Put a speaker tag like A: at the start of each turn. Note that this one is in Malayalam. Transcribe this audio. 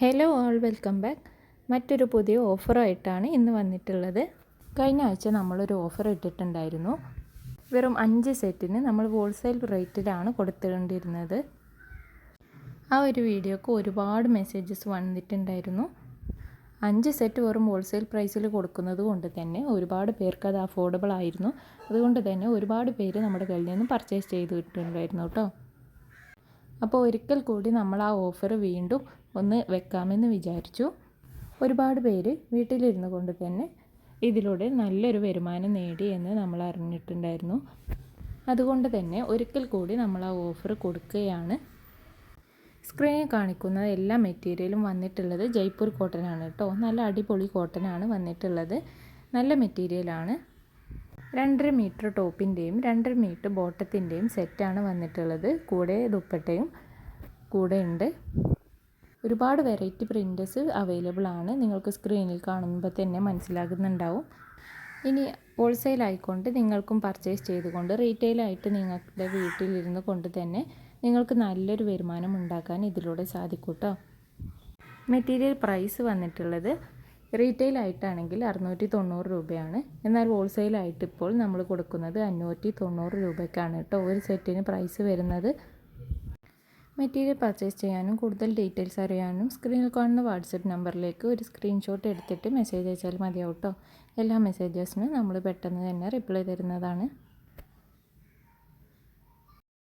A: Hello all, welcome back. മറ്റൊരു പുതിയ ഓഫറായിട്ടാണ് ഇന്ന് വന്നിട്ടുള്ളത്. കഴിഞ്ഞ ആഴ്ച നമ്മളൊരു ഓഫർ ഇട്ടിട്ടുണ്ടായിരുന്നു. വെറും 5 സെറ്റിന് നമ്മൾ ഹോൾസെയിൽ റേറ്റിലാണ് കൊടുത്തുകൊണ്ടിരുന്നത്. ആ ഒരു വീഡിയോക്ക് ഒരുപാട് മെസ്സേജസ് വന്നിട്ടുണ്ടായിരുന്നു. 5 സെറ്റ് വെറും ഹോൾസെയിൽ പ്രൈസിൽ കൊടുക്കുന്നത് കൊണ്ട് തന്നെ ഒരുപാട് പേർക്ക് അത് അഫോർഡബിൾ ആയിരുന്നു. അതുകൊണ്ട് തന്നെ ഒരുപാട് പേര് നമ്മുടെ കയ്യിൽ നിന്ന് പർച്ചേസ് ചെയ്തിട്ടുണ്ടായിരുന്നു കേട്ടോ. അപ്പോൾ ഒരിക്കൽ കൂടി നമ്മൾ ആ ഓഫർ വീണ്ടും ഒന്ന് വെക്കാമെന്ന് വിചാരിച്ചു. ഒരുപാട് പേര് വീട്ടിലിരുന്നു കൊണ്ട് തന്നെ ഇതിലൂടെ നല്ലൊരു വരുമാനം നേടി എന്ന് നമ്മൾ അറിഞ്ഞിട്ടുണ്ടായിരുന്നു. അതുകൊണ്ട് തന്നെ ഒരിക്കൽ കൂടി നമ്മൾ ആ ഓഫർ കൊടുക്കുകയാണ്. സ്ക്രീനിൽ കാണിക്കുന്ന എല്ലാ മെറ്റീരിയലും വന്നിട്ടുള്ളത് ജയ്പൂർ കോട്ടനാണ് കേട്ടോ. നല്ല അടിപൊളി കോട്ടനാണ് വന്നിട്ടുള്ളത്. നല്ല മെറ്റീരിയലാണ്. 2.5 മീറ്റർ ടോപ്പിൻ്റെയും 2.5 മീറ്റർ ബോട്ടത്തിൻ്റെയും സെറ്റാണ് വന്നിട്ടുള്ളത്. കൂടെ ദുപ്പട്ടയും കൂടെ ഉണ്ട്. ഒരുപാട് വെറൈറ്റി പ്രിൻറ്റസ് അവൈലബിൾ ആണ്. നിങ്ങൾക്ക് സ്ക്രീനിൽ കാണുമ്പോൾ തന്നെ മനസ്സിലാകുന്നുണ്ടാവും. ഇനി ഹോൾസെയിൽ ആയിക്കൊണ്ട് നിങ്ങൾക്കും പർച്ചേസ് ചെയ്തുകൊണ്ട് റീറ്റെയിലായിട്ട് നിങ്ങളുടെ വീട്ടിലിരുന്ന് കൊണ്ട് തന്നെ നിങ്ങൾക്ക് നല്ലൊരു വരുമാനം ഉണ്ടാക്കാൻ ഇതിലൂടെ സാധിക്കും കേട്ടോ. മെറ്റീരിയൽ പ്രൈസ് വന്നിട്ടുള്ളത് റീറ്റെയിൽ ആയിട്ടാണെങ്കിൽ 690 രൂപയാണ്. എന്നാൽ ഹോൾസെയിലായിട്ട് ഇപ്പോൾ നമ്മൾ കൊടുക്കുന്നത് 590 രൂപയ്ക്കാണ് കേട്ടോ ഒരു സെറ്റിന് പ്രൈസ് വരുന്നത്. മെറ്റീരിയൽ പർച്ചേസ് ചെയ്യാനും കൂടുതൽ ഡീറ്റെയിൽസ് അറിയാനും സ്ക്രീനിൽ കാണുന്ന വാട്സപ്പ് നമ്പറിലേക്ക് ഒരു സ്ക്രീൻഷോട്ട് എടുത്തിട്ട് മെസ്സേജ് അയച്ചാൽ മതിയാവും കേട്ടോ. എല്ലാ മെസ്സേജസിനും നമ്മൾ പെട്ടെന്ന് തന്നെ റിപ്ലൈ തരുന്നതാണ്.